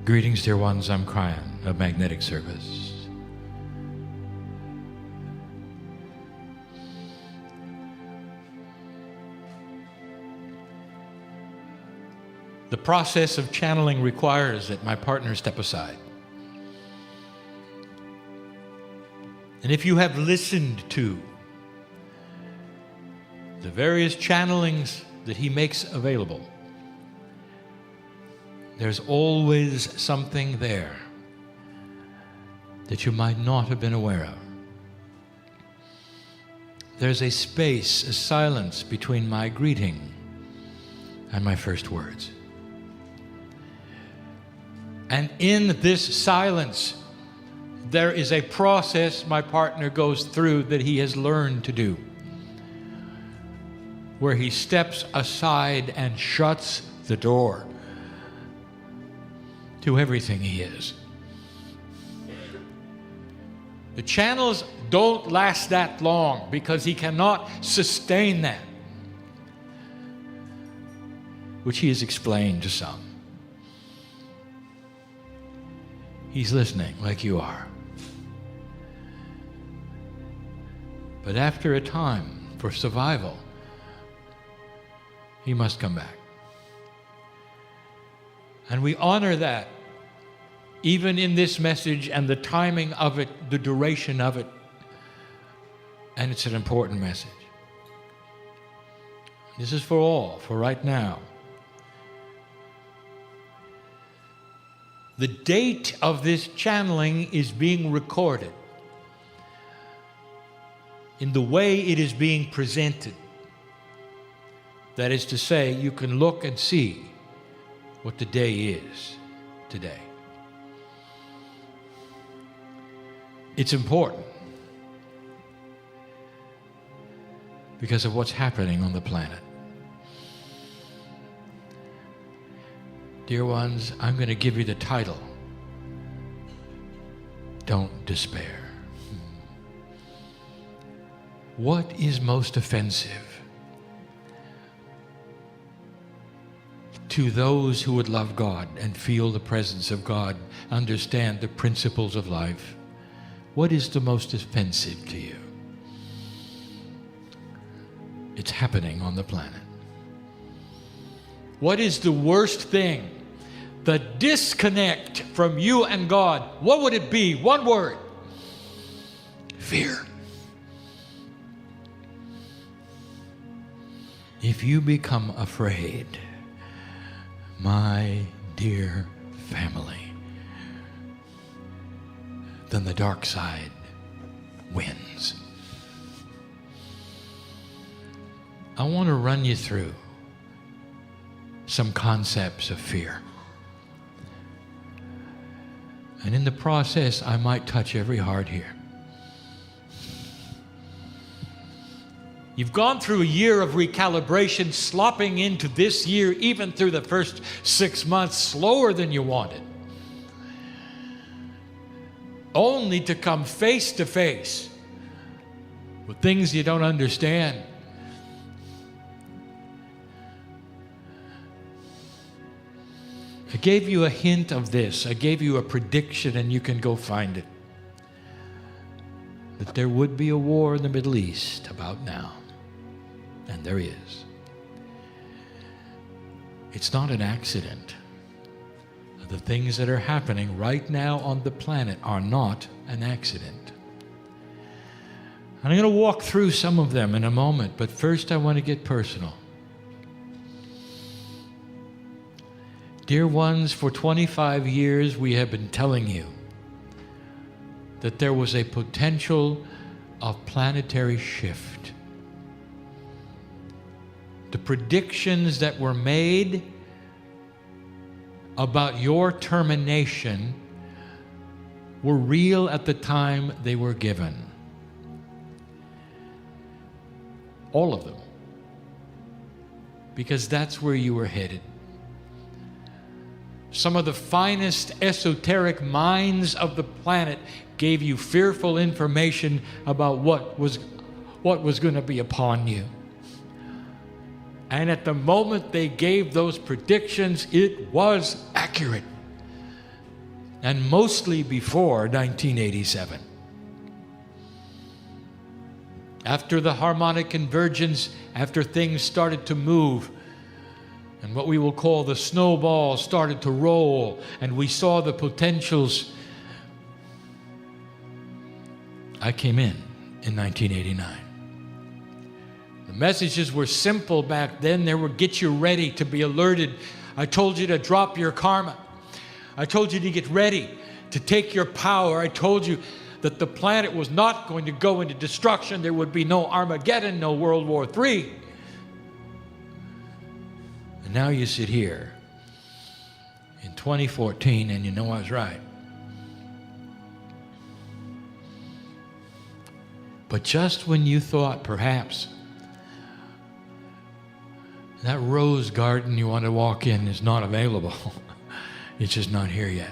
Greetings, dear ones. I'm Kryon of Magnetic Service. The process of channeling requires that my partner step aside. And if you have listened to the various channelings that he makes available, there's always something there that you might not have been aware of. There's a space, a silence between my greeting and my first words. And in this silence, there is a process my partner goes through that he has learned to do, where he steps aside and shuts the door to everything he is. The channels don't last that long because he cannot sustain that, which he has explained to some. He's listening like you are. But after a time, for survival, he must come back. And we honor that, even in this message and the timing of it, the duration of it. And it's an important message. This is for all, for right now. The date of this channeling is being recorded in the way it is being presented. That is to say, you can look and see what the day is today. It's important because of what's happening on the planet. Dear ones, I'm going to give you the title. Don't despair. What is most offensive to those who would love God and feel the presence of God, understand the principles of life? What is the most offensive to you? It's happening on the planet. What is the worst thing? The disconnect from you and God. What would it be? One word. Fear. If you become afraid, my dear family, then the dark side wins. I want to run you through some concepts of fear. And in the process, I might touch every heart here. You've gone through a year of recalibration, slopping into this year, even through the first 6 months, slower than you wanted, only to come face to face with things you don't understand. I gave you a hint of this. I gave you a prediction, and you can go find it. That there would be a war in the Middle East about now. And there is. It's not an accident. The things that are happening right now on the planet are not an accident. And I'm going to walk through some of them in a moment, but first I want to get personal. Dear ones, for 25 years we have been telling you that there was a potential of planetary shift. The predictions that were made about your termination were real at the time they were given. All of them. Because that's where you were headed. Some of the finest esoteric minds of the planet gave you fearful information about what was going to be upon you. And at the moment they gave those predictions, it was accurate. and mostly before 1987. After the harmonic convergence, after things started to move, and what we will call the snowball started to roll, and we saw the I came in 1989. The messages were simple back then. They were get you ready to be alerted. I told you to drop your karma. I told you to get ready to take your power. I told you that the planet was not going to go into destruction. There would be no Armageddon, no World War III. And now you sit here in 2014 and you know I was right. But just when you thought perhaps that rose garden you want to walk in is not available, it's just not here yet.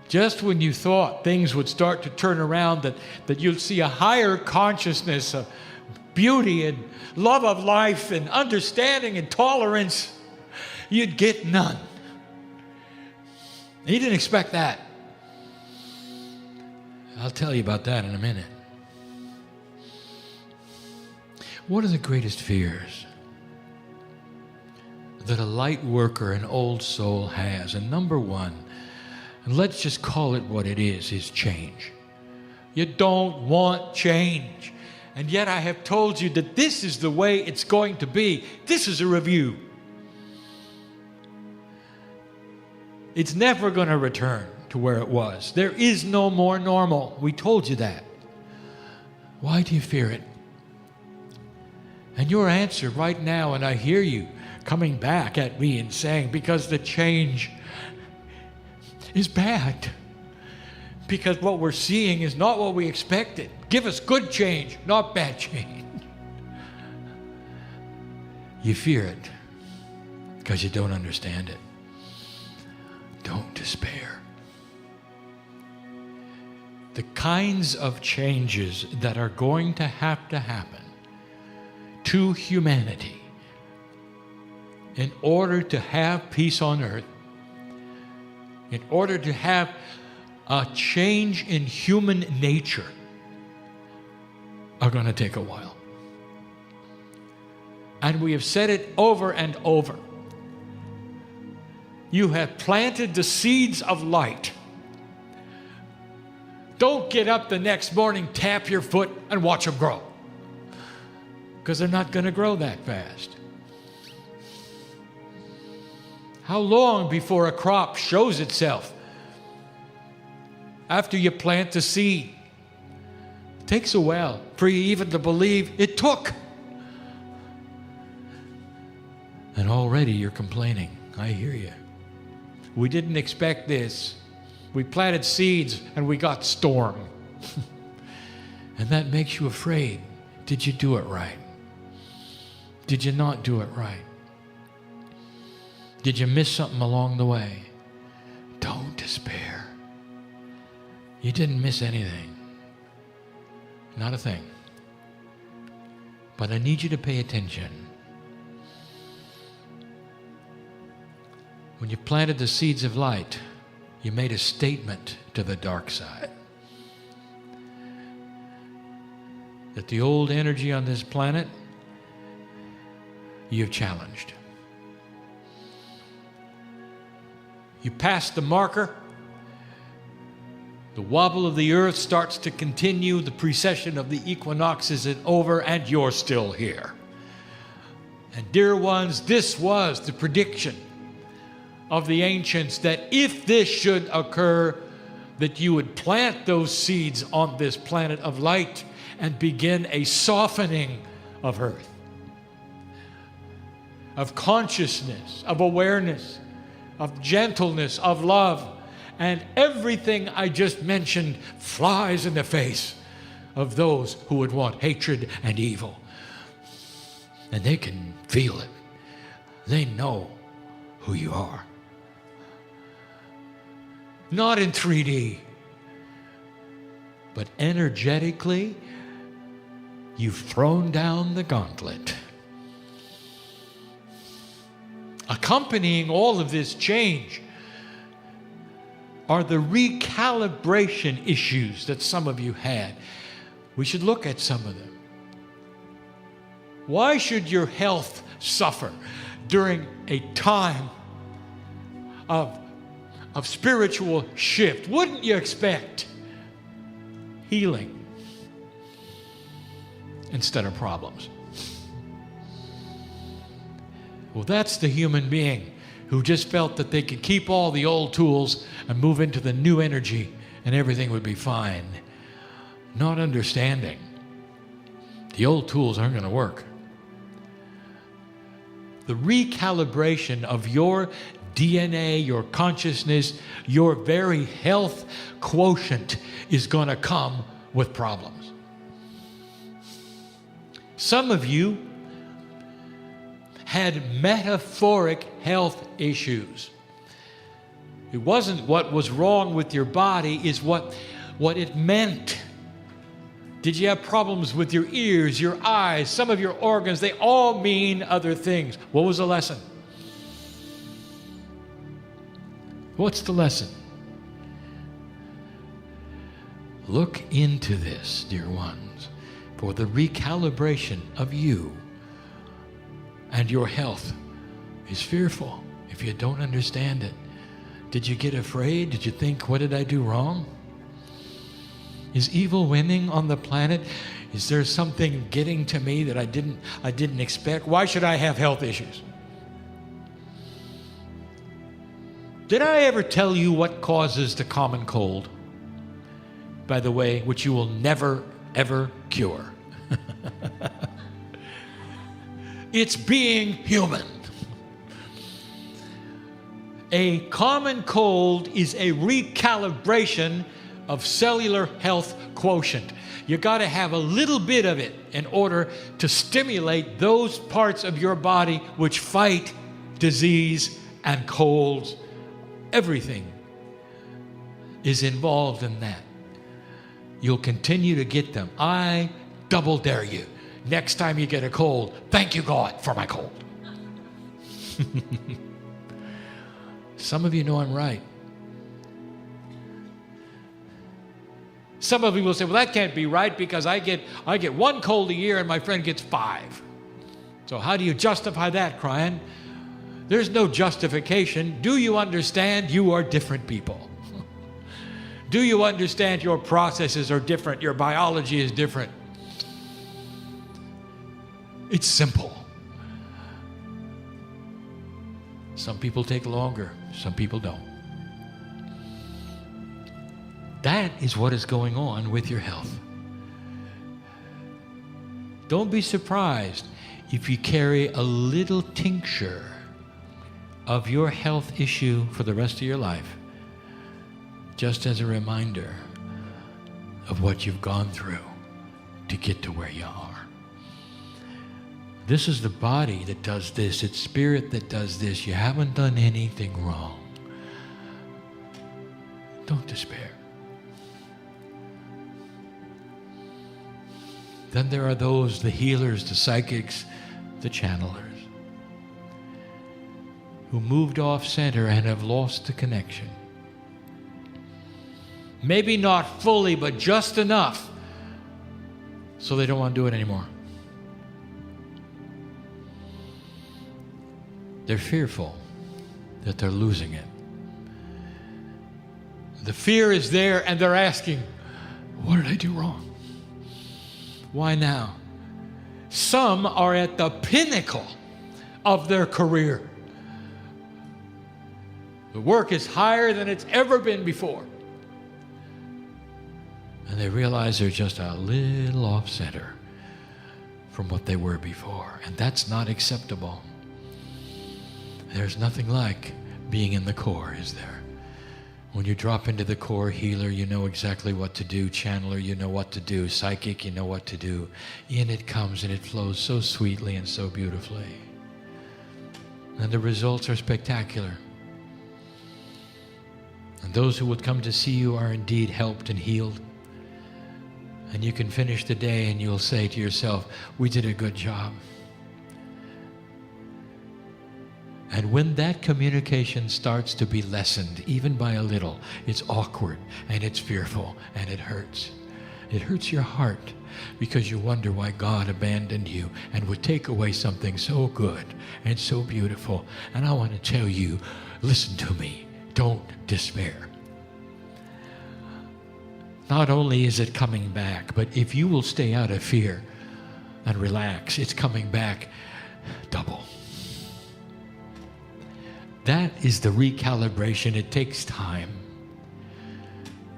Just when you thought things would start to turn around, that you'd see a higher consciousness of beauty and love of life and understanding and tolerance, you'd get none. You didn't expect that. I'll tell you about that in a minute. What are the greatest fears that a light worker, an old soul has? And number one, and let's just call it what it is change. You don't want change. And yet I have told you that this is the way it's going to be. This is a review. It's never going to return to where it was. There is no more normal. We told you that. Why do you fear it? And your answer right now, and I hear you coming back at me and saying, because the change is bad. Because what we're seeing is not what we expected. Give us good change, not bad change. You fear it because you don't understand it. Don't despair. The kinds of changes that are going to happen to humanity in order to have peace on earth, in order to have a change in human nature, are going to take a while. And we have said it over and over. You have planted the seeds of light. Don't get up the next morning, tap your foot, and watch them grow. Because they're not going to grow that fast. How long before a crop shows itself? After you plant the seed. It takes a while for you even to believe it took. And already you're complaining. I hear you. We didn't expect this. We planted seeds and we got storm. And that makes you afraid. Did you do it right? Did you not do it right? Did you miss something along the way? Don't despair. You didn't miss anything. Not a thing. But I need you to pay attention. When you planted the seeds of light, you made a statement to the dark side. That the old energy on this planet, you've challenged. You passed the marker. The wobble of the earth starts to continue. The precession of the equinoxes is over, and you're still here. And dear ones, this was the prediction of the ancients, that if this should occur, that you would plant those seeds on this planet of light and begin a softening of earth, of consciousness, of awareness, of gentleness, of love. And everything I just mentioned flies in the face of those who would want hatred and evil. And they can feel it. They know who you are. Not in 3D, but energetically, you've thrown down the gauntlet. accompanying all of this change are the recalibration issues that some of you had. We should look at some of them. Why should your health suffer during a time of spiritual shift? Wouldn't you expect healing instead of problems? Well, that's the human being who just felt that they could keep all the old tools and move into the new energy and everything would be fine. Not understanding the old tools aren't going to work. The recalibration of your DNA, your consciousness, your very health quotient is going to come with problems. Some of you had metaphoric health issues. It wasn't what was wrong with your body, is what it meant. Did you have problems with your ears, your eyes, some of your organs? They all mean other things. What was the lesson? What's the lesson? Look into this, dear ones, for the recalibration of you and your health is fearful if you don't understand it. Did you get afraid? Did you think, what did I do wrong? Is evil winning on the planet? Is there something getting to me that I didn't expect? Why should I have health issues? Did I ever tell you what causes the common cold? By the way, which you will never, ever cure. It's being human. A common cold is a recalibration of cellular health quotient. You got to have a little bit of it in order to stimulate those parts of your body which fight disease and colds. Everything is involved in that. You'll continue to get them. I double dare you. Next time you get a cold, thank you God for my cold. Some of you know I'm right. Some of you will say, well, that can't be right because I get one cold a year and my friend gets 5. So how do you justify that, Kryon? There's no justification. Do you understand you are different people? Do you understand your processes are different? Your biology is different. It's simple. Some people take longer. Some people don't. That is what is going on with your health. Don't be surprised if you carry a little tincture of your health issue for the rest of your life, just as a reminder of what you've gone through to get to where you are. This is the body that does this. It's spirit that does this. You haven't done anything wrong. Don't despair. Then there are those, the healers, the psychics, the channelers, who moved off center and have lost the connection. Maybe not fully, but just enough so they don't want to do it anymore. They're fearful that they're losing it. The fear is there and they're asking, what did I do wrong? Why now? Some are at the pinnacle of their career. The work is higher than it's ever been before. And they realize they're just a little off center from what they were before. And that's not acceptable. There's nothing like being in the core, is there? When you drop into the core, healer, you know exactly what to do. Channeler, you know what to do. Psychic, you know what to do. In it comes and it flows so sweetly and so beautifully. And the results are spectacular. And those who would come to see you are indeed helped and healed. And you can finish the day and you'll say to yourself, we did a good job. And when that communication starts to be lessened, even by a little, it's awkward and it's fearful and it hurts. It hurts your heart because you wonder why God abandoned you and would take away something so good and so beautiful. And I want to tell you, listen to me, don't despair. Not only is it coming back, but if you will stay out of fear and relax, it's coming back double. That is the recalibration. It takes time.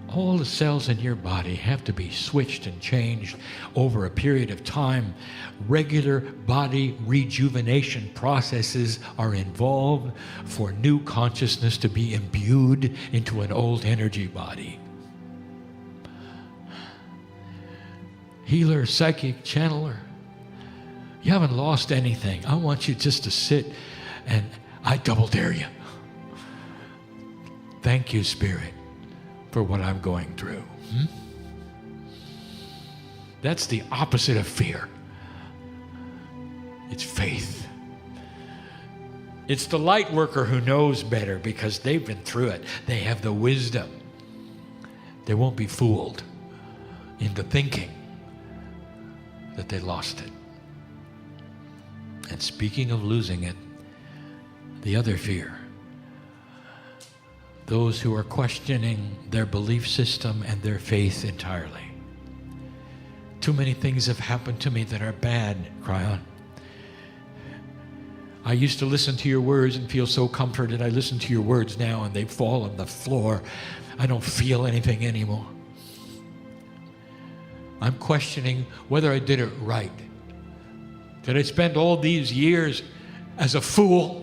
All the cells in your body have to be switched and changed over a period of time. Regular body rejuvenation processes are involved for new consciousness to be imbued into an old energy body. Healer, psychic, channeler, you haven't lost anything. I want you just to sit and I double dare you. Thank you, Spirit, for what I'm going through. That's the opposite of fear. It's faith. It's the light worker who knows better because they've been through it. They have the wisdom. They won't be fooled into thinking that they lost it. And speaking of losing it, the other fear, those who are questioning their belief system and their faith entirely. Too many things have happened to me that are bad, Kryon. I used to listen to your words and feel so comforted. I listen to your words now and they fall on the floor. I don't feel anything anymore. I'm questioning whether I did it right. Did I spend all these years as a fool,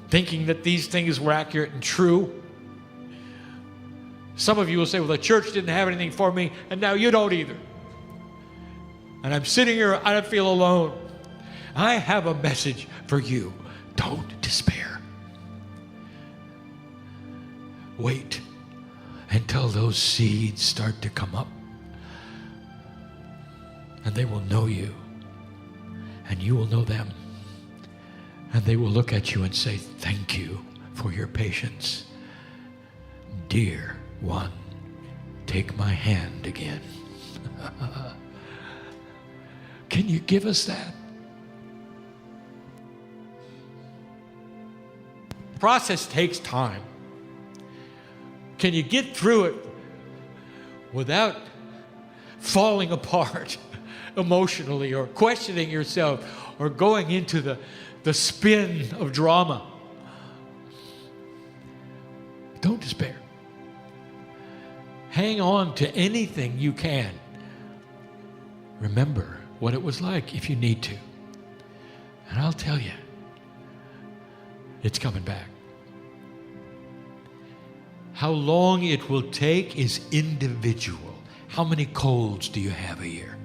thinking that these things were accurate and true? Some of you will say, well, the church didn't have anything for me, and now you don't either. And I'm sitting here, I don't feel alone. I have a message for you. Don't despair. Wait until those seeds start to come up. And they will know you. And you will know them. And they will look at you and say, thank you for your patience. Dear one, take my hand again. Can you give us that? The process takes time. Can you get through it without falling apart emotionally or questioning yourself or going into the spin of drama? Don't despair. Hang on to anything you can. Remember what it was like if you need to. And I'll tell you, it's coming back. How long it will take is individual. How many colds do you have a year?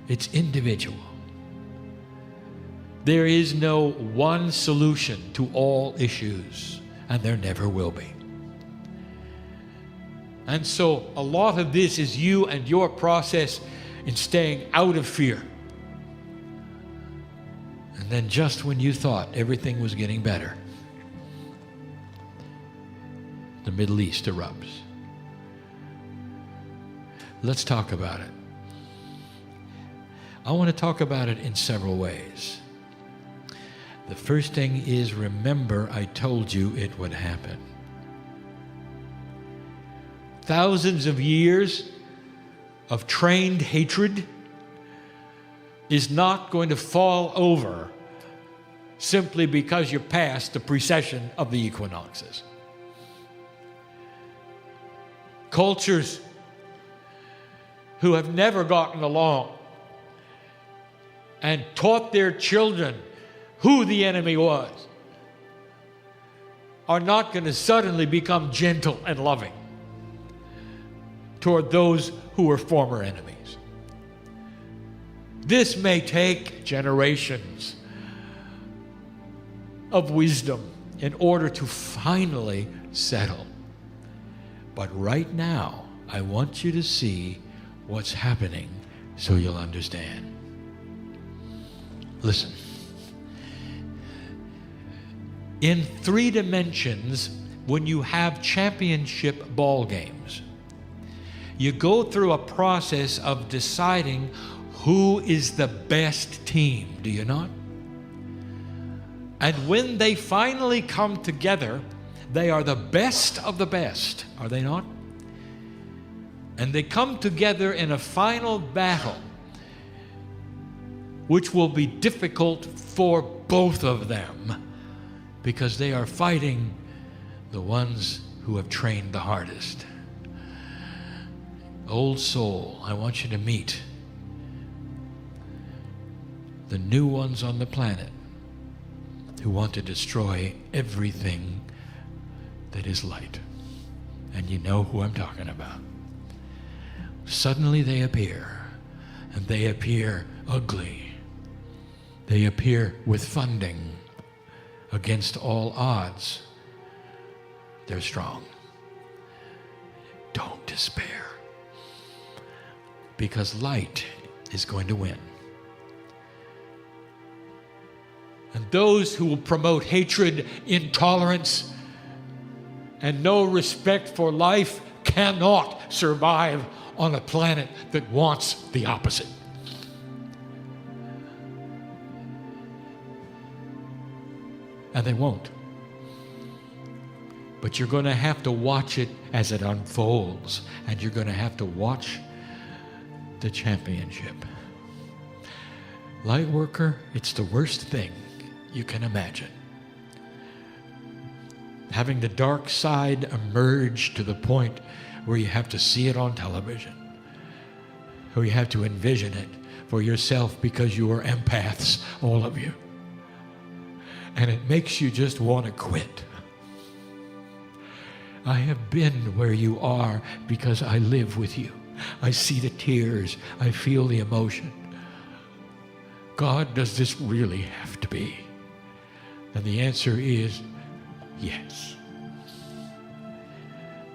It's individual. There is no one solution to all issues, and there never will be. And so a lot of this is you and your process in staying out of fear. And then just when you thought everything was getting better, the Middle East erupts. Let's talk about it. I want to talk about it in several ways. The first thing is, remember I told you it would happen. Thousands of years of trained hatred is not going to fall over simply because you're past the precession of the equinoxes. Cultures who have never gotten along and taught their children who the enemy was are not going to suddenly become gentle and loving toward those who were former enemies. This may take generations of wisdom in order to finally settle. But right now, I want you to see what's happening so you'll understand. Listen. in 3 dimensions when you have championship ball games. You go through a process of deciding who is the best team, do you not? And when they finally come together, they are the best of the best, are they not? And they come together in a final battle, which will be difficult for both of them, because they are fighting the ones who have trained the hardest. Old soul, I want you to meet the new ones on the planet who want to destroy everything that is light. And you know who I'm talking about. Suddenly they appear, and they appear ugly. They appear with funding against all odds. They're strong. Don't despair, because light is going to win. And those who will promote hatred, intolerance, and no respect for life cannot survive on a planet that wants the opposite. And they won't. But you're going to have to watch it as it unfolds, and you're going to have to watch the championship. Lightworker, it's the worst thing you can imagine. Having the dark side emerge to the point where you have to see it on television, or you have to envision it for yourself because you are empaths, all of you. And it makes you just want to quit. I have been where you are because I live with you. I see the tears. I feel the emotion. God, does this really have to be? And the answer is yes.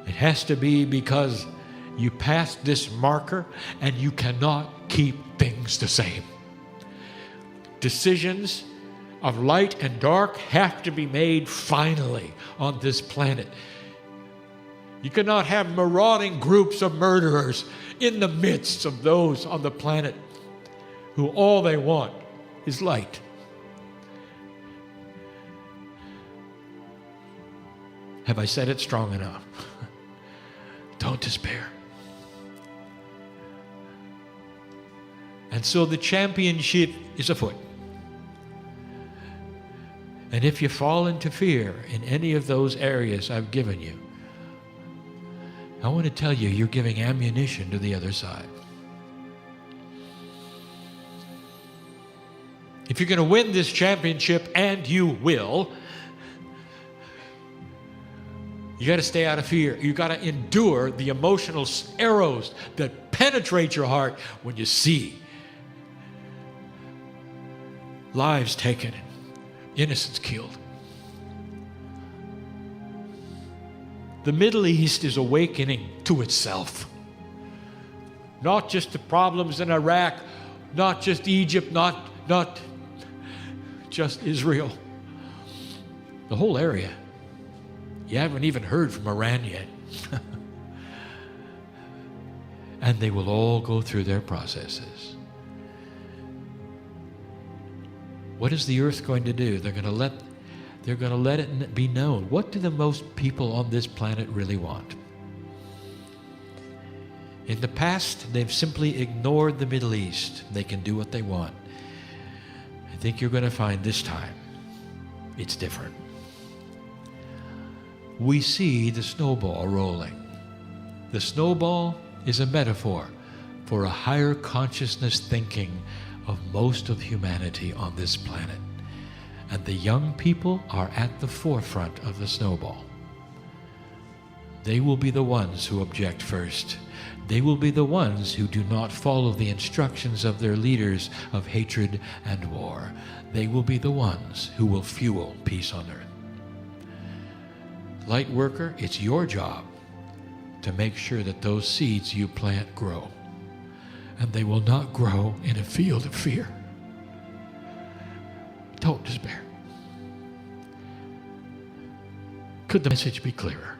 It has to be because you passed this marker and you cannot keep things the same. Decisions of light and dark have to be made finally on this planet. You cannot have marauding groups of murderers in the midst of those on the planet who all they want is light. Have I said it strong enough? Don't despair. And so the championship is afoot. And if you fall into fear in any of those areas I've given you, I want to tell you, you're giving ammunition to the other side. If you're going to win this championship, and you will, you got to stay out of fear. You got to endure the emotional arrows that penetrate your heart when you see lives taken, innocents killed. The Middle East is awakening to itself. Not just the problems in Iraq, not just Egypt, not just Israel. The whole area. You haven't even heard from Iran yet. And they will all go through their processes. What is the earth going to do? They're going to let it be known. What do the most people on this planet really want? In the past, they've simply ignored the Middle East. They can do what they want. I think you're going to find this time it's different. We see the snowball rolling. The snowball is a metaphor for a higher consciousness thinking of most of humanity on this planet. And the young people are at the forefront of the snowball. They will be the ones who object first. They will be the ones who do not follow the instructions of their leaders of hatred and war. They will be the ones who will fuel peace on earth. Light worker, it's your job to make sure that those seeds you plant grow. And they will not grow in a field of fear. Don't despair. Could the message be clearer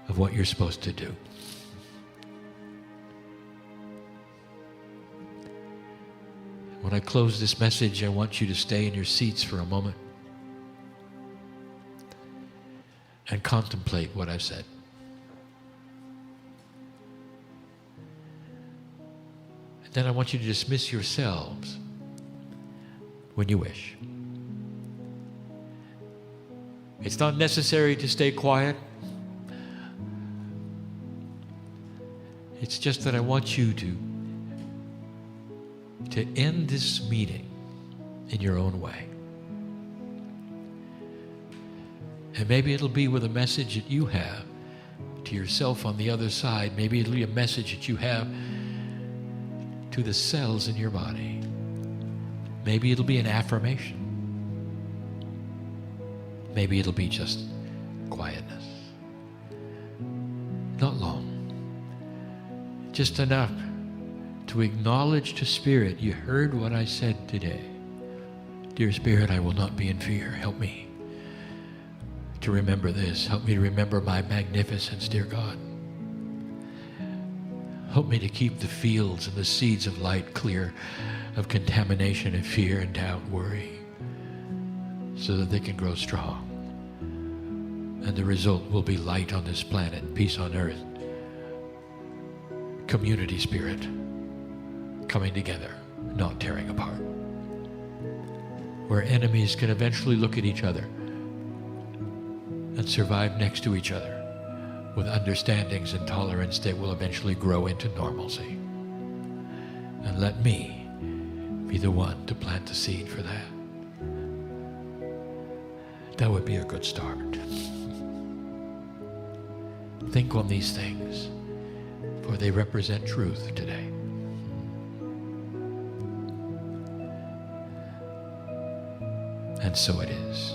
of what you're supposed to do? When I close this message, I want you to stay in your seats for a moment and contemplate what I've said. And then I want you to dismiss yourselves when you wish. It's not necessary to stay quiet. It's just that I want you to end this meeting in your own way. And maybe it'll be with a message that you have to yourself on the other side. Maybe it'll be a message that you have to the cells in your body. Maybe it'll be an affirmation. Maybe it'll be just quietness. Not long. Just enough to acknowledge to Spirit, you heard what I said today. Dear Spirit, I will not be in fear. Help me to remember this. Help me to remember my magnificence, dear God. Help me to keep the fields and the seeds of light clear of contamination and fear and doubt, worry, so that they can grow strong. And the result will be light on this planet, peace on earth, community spirit, coming together, not tearing apart. Where enemies can eventually look at each other and survive next to each other with understandings and tolerance that will eventually grow into normalcy. And let me be the one to plant the seed for that. That would be a good start. Think on these things, for they represent truth today. And so it is.